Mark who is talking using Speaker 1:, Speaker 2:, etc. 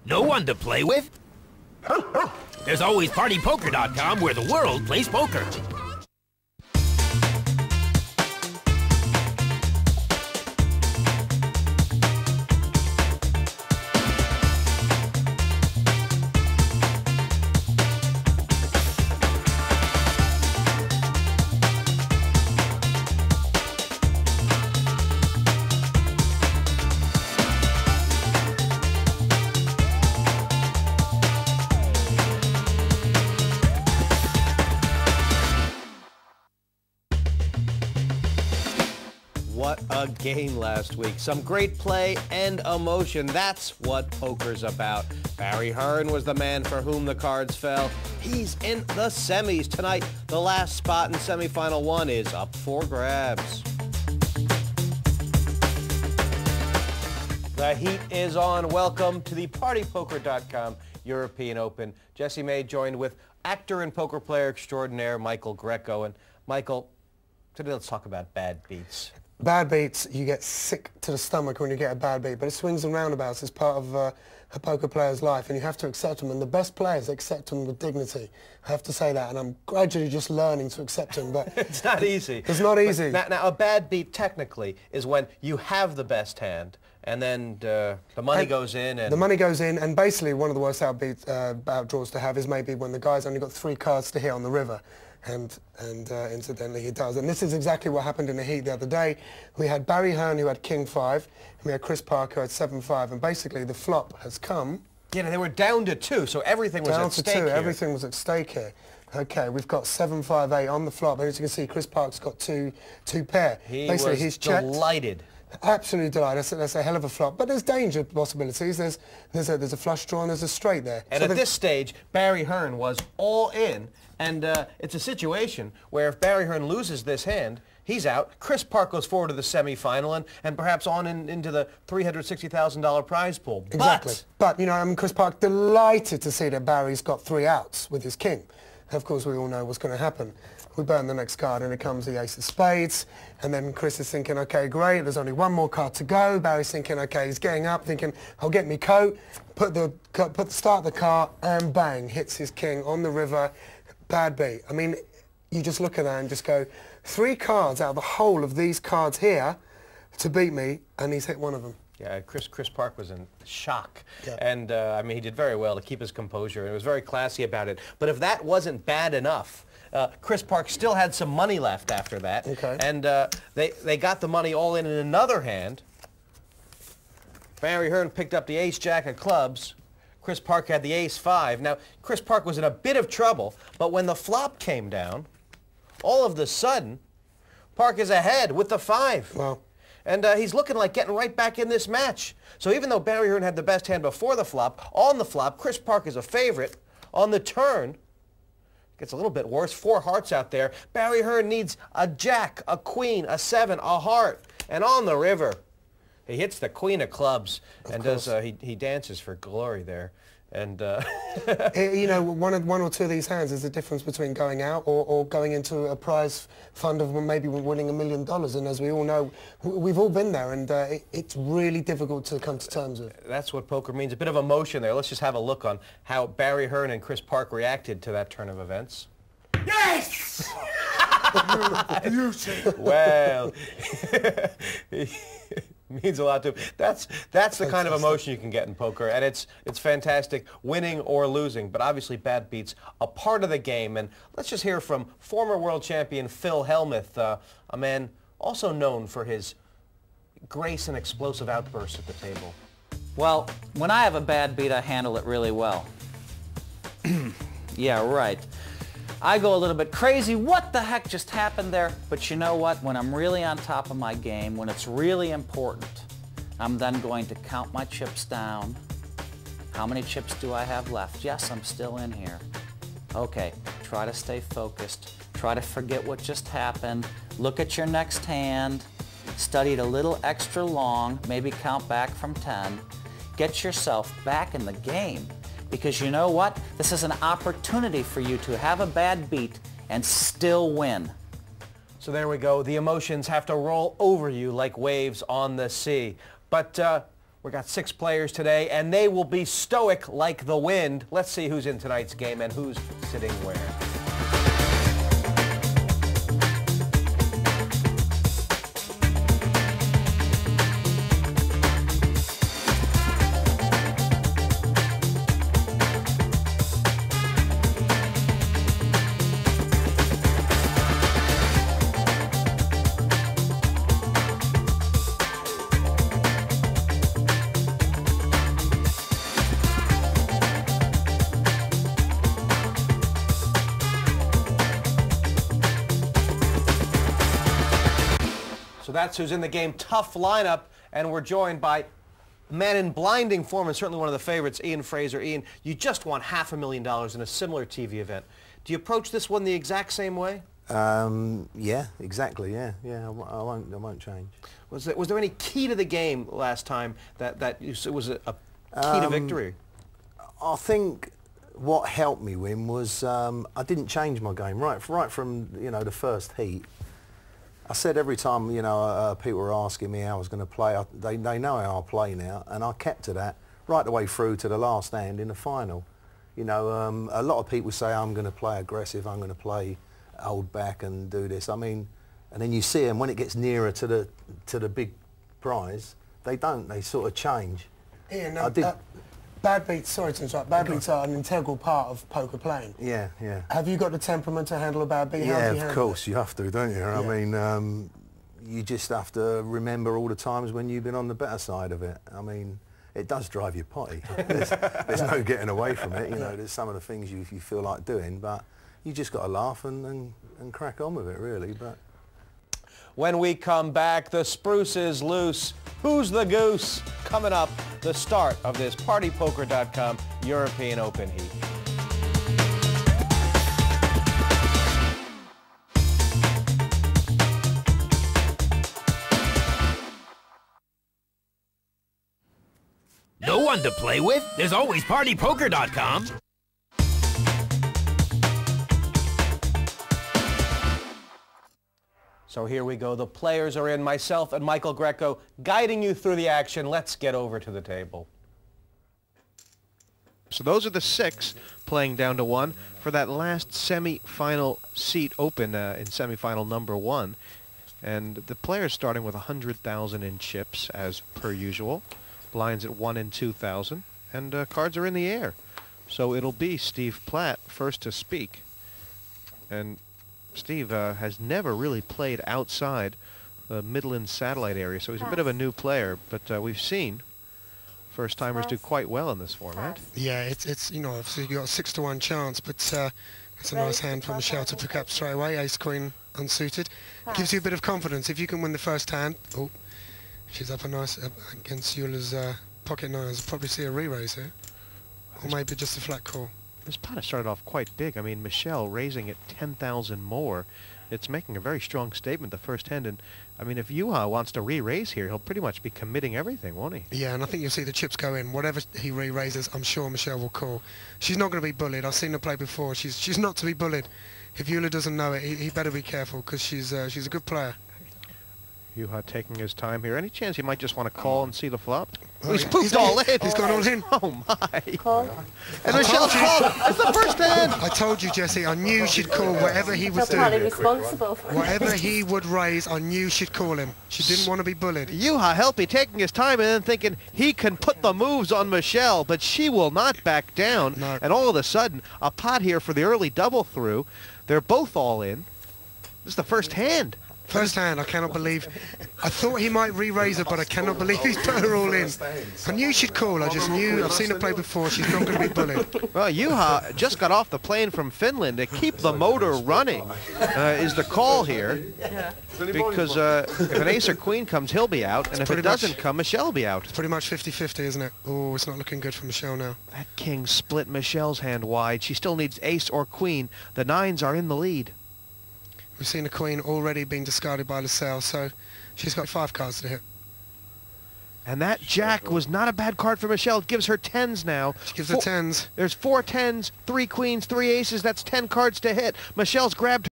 Speaker 1: No one to play with? There's always PartyPoker.com where the world plays poker.
Speaker 2: What a game last week. Some great play and emotion. That's what poker's about. Barry Hearn was the man for whom the cards fell. He's in the semis tonight. The last spot in semifinal one is up for grabs. The heat is on. Welcome to the PartyPoker.com European Open. Jesse May joined with actor and poker player extraordinaire Michael Greco. And Michael, today let's talk about bad beats.
Speaker 3: Bad beats, you get sick to the stomach when you get a bad beat, but it swings and roundabouts as part of a poker player's life, and you have to accept them, and the best players accept them with dignity. I have to say that, and I'm gradually just learning to accept them, but...
Speaker 2: It's not easy.
Speaker 3: It's not easy.
Speaker 2: Now, a bad beat, technically, is when you have the best hand, and then the money goes in, and...
Speaker 3: The money goes in, and basically one of the worst outdraws to have is maybe when the guy's only got 3 cards to hit on the river. And incidentally he does. And this is exactly what happened in the heat the other day. We had Barry Hearn who had King 5, and we had Chris Parker who had 7-5, and basically the flop has come.
Speaker 2: Yeah, they were down to 2, so everything was at stake here.
Speaker 3: Everything was at stake here. Okay, we've got 7-5-8 on the flop, and as you can see, Chris Parker's got two pair.
Speaker 2: Basically, he's delighted.
Speaker 3: Absolutely delighted. That's a hell of a flop. But there's danger possibilities. There's a flush draw and there's a straight there.
Speaker 2: And so at this stage, Barry Hearn was all in. And it's a situation where if Barry Hearn loses this hand, he's out. Chris Park goes forward to the semifinal and perhaps on into the $360,000 prize pool.
Speaker 3: Exactly. But, you know, I mean, Chris Park delighted to see that Barry's got 3 outs with his king. Of course, we all know what's going to happen. We burn the next card, and it comes the ace of spades. And then Chris is thinking, OK, great, there's only 1 more card to go. Barry's thinking, OK, he's getting up, thinking, I'll get me coat, start the card, and bang, hits his king on the river. Bad beat. I mean, you just look at that and just go, 3 cards out of the whole of these cards here to beat me, and he's hit one of them.
Speaker 2: Yeah, Chris Park was in shock.
Speaker 3: Yeah.
Speaker 2: And, I mean, he did very well to keep his composure, and he was very classy about it. But if that wasn't bad enough, Chris Park still had some money left after that.
Speaker 3: Okay.
Speaker 2: And they got the money all in another hand. Barry Hearn picked up the ace-jack of clubs. Chris Park had the ace-5. Now, Chris Park was in a bit of trouble, but when the flop came down, all of the sudden, Park is ahead with the 5.
Speaker 3: Wow.
Speaker 2: And he's looking like getting right back in this match. So even though Barry Hearn had the best hand before the flop, on the flop, Chris Park is a favorite. On the turn, gets a little bit worse. 4 hearts out there. Barry Hearn needs a jack, a queen, a 7, a heart. And on the river, he hits the queen of clubs and he dances for glory there. And
Speaker 3: you know, one or two of these hands is the difference between going out or going into a prize fund of maybe winning $1 million. And as we all know, we've all been there, and it's really difficult to come to terms with.
Speaker 2: That's what poker means. A bit of emotion there. Let's just have a look on how Barry Hearn and Chris Park reacted to that turn of events.
Speaker 4: Yes!
Speaker 2: Well, means a lot to him. That's the kind of emotion you can get in poker, and it's fantastic, winning or losing. But obviously, bad beats a part of the game. And let's just hear from former world champion Phil Hellmuth, a man also known for his grace and explosive outbursts at the table.
Speaker 5: Well, when I have a bad beat, I handle it really well. Yeah, right. I go a little bit crazy. What the heck just happened there? But you know what? When I'm really on top of my game, when it's really important, I'm then going to count my chips down. How many chips do I have left? Yes, I'm still in here. Okay, try to stay focused. Try to forget what just happened. Look at your next hand. Study it a little extra long. Maybe count back from 10. Get yourself back in the game. Because you know what? This is an opportunity for you to have a bad beat and still win.
Speaker 2: So there we go. The emotions have to roll over you like waves on the sea. But We got 6 players today, and they will be stoic like the wind. Let's see who's in tonight's game and who's sitting where. So that's who's in the game. Tough lineup, and we're joined by a man in blinding form and certainly one of the favorites, Ian Fraser. Ian, you just won $500,000 in a similar TV event. Do you approach this one the exact same way?
Speaker 4: Yeah, exactly. Yeah. I won't change.
Speaker 2: Was there any key to the game last time that was a key to victory?
Speaker 4: I think what helped me win was I didn't change my game right from the first heat. I said every time people were asking me how I was going to play, they know how I play now, and I kept to that right the way through to the last hand in the final. A lot of people say I'm going to play aggressive, I'm going to play hold back and do this. I mean, and then you see them when it gets nearer to the big prize, they don't. They sort of change.
Speaker 3: Ian,
Speaker 4: I did.
Speaker 3: Bad beats, sorry to interrupt, bad beats are an integral part of poker playing.
Speaker 4: Yeah.
Speaker 3: Have you got the temperament to handle a bad beat?
Speaker 4: Yeah, of course, you have to, don't you? Yeah. I mean, you just have to remember all the times when you've been on the better side of it. I mean, it does drive you potty. There's no getting away from it, there's some of the things you feel like doing, but you just got to laugh and crack on with it, really. But
Speaker 2: when we come back, the spruce is loose. Who's the goose? Coming up, the start of this PartyPoker.com European Open Heat.
Speaker 1: No one to play with? There's always PartyPoker.com.
Speaker 2: So here we go. The players are in. Myself and Michael Greco guiding you through the action. Let's get over to the table.
Speaker 6: So those are the 6 playing down to 1 for that last semi-final seat open in semi-final number 1. And the players starting with 100,000 in chips as per usual. Blinds at 1 and 2,000. And cards are in the air. So it'll be Steve Platt first to speak. And Steve has never really played outside the Midland satellite area, so he's a bit of a new player, but we've seen first-timers do quite well in this format.
Speaker 3: Yeah, it's obviously you've got a 6-to-1 chance, but it's a nice hand for Michelle to pick up straight away. Ace-Queen unsuited. Gives you a bit of confidence. If you can win the first hand, she's up a nice against Euler's pocket nines. Probably see a re-raise here, or maybe just a flat call.
Speaker 6: This pot has started off quite big. I mean, Michelle raising it 10,000 more. It's making a very strong statement the first hand. And, I mean, if Juha wants to re-raise here, he'll pretty much be committing everything, won't he?
Speaker 3: Yeah, and I think you'll see the chips go in. Whatever he re-raises, I'm sure Michelle will call. She's not going to be bullied. I've seen her play before. She's not to be bullied. If Euler doesn't know it, he better be careful, because she's a good player.
Speaker 6: Juha taking his time here. Any chance he might just want to call and see the flop?
Speaker 3: Oh,
Speaker 6: he's pooped all in.
Speaker 3: He's gone all in.
Speaker 6: Oh, my. And Michelle's called. It's the first hand.
Speaker 3: I told you, Jesse, I knew she'd call whatever he was doing.
Speaker 7: Partly responsible for
Speaker 3: Whatever he would raise, I knew she'd call him. She didn't want to be bullied.
Speaker 6: Juha Helpy taking his time and then thinking he can put the moves on Michelle, but she will not back down.
Speaker 3: No.
Speaker 6: And all of a sudden, a pot here for the early double through. They're both all in. This is the first hand.
Speaker 3: First hand, I cannot believe. I thought he might re-raise her, but I cannot believe he's put her all in. I knew she'd call. I just knew. I've seen her play before. She's not going to be bullied.
Speaker 6: Well, Juha just got off the plane from Finland to keep the motor running is the call here.
Speaker 7: Yeah.
Speaker 6: Because if an ace or queen comes, he'll be out. And if it doesn't come, Michelle will be out.
Speaker 3: It's pretty much 50-50, isn't it? Oh, it's not looking good for Michelle now.
Speaker 6: That king split Michelle's hand wide. She still needs ace or queen. The 9s are in the lead.
Speaker 3: We've seen a queen already being discarded by Lascelles, so she's got 5 cards to hit.
Speaker 6: And that jack was not a bad card for Michelle. It gives her 10s now.
Speaker 3: She gives her 10s.
Speaker 6: There's 4 10s, 3 queens, 3 aces. That's 10 cards to hit. Michelle's grabbed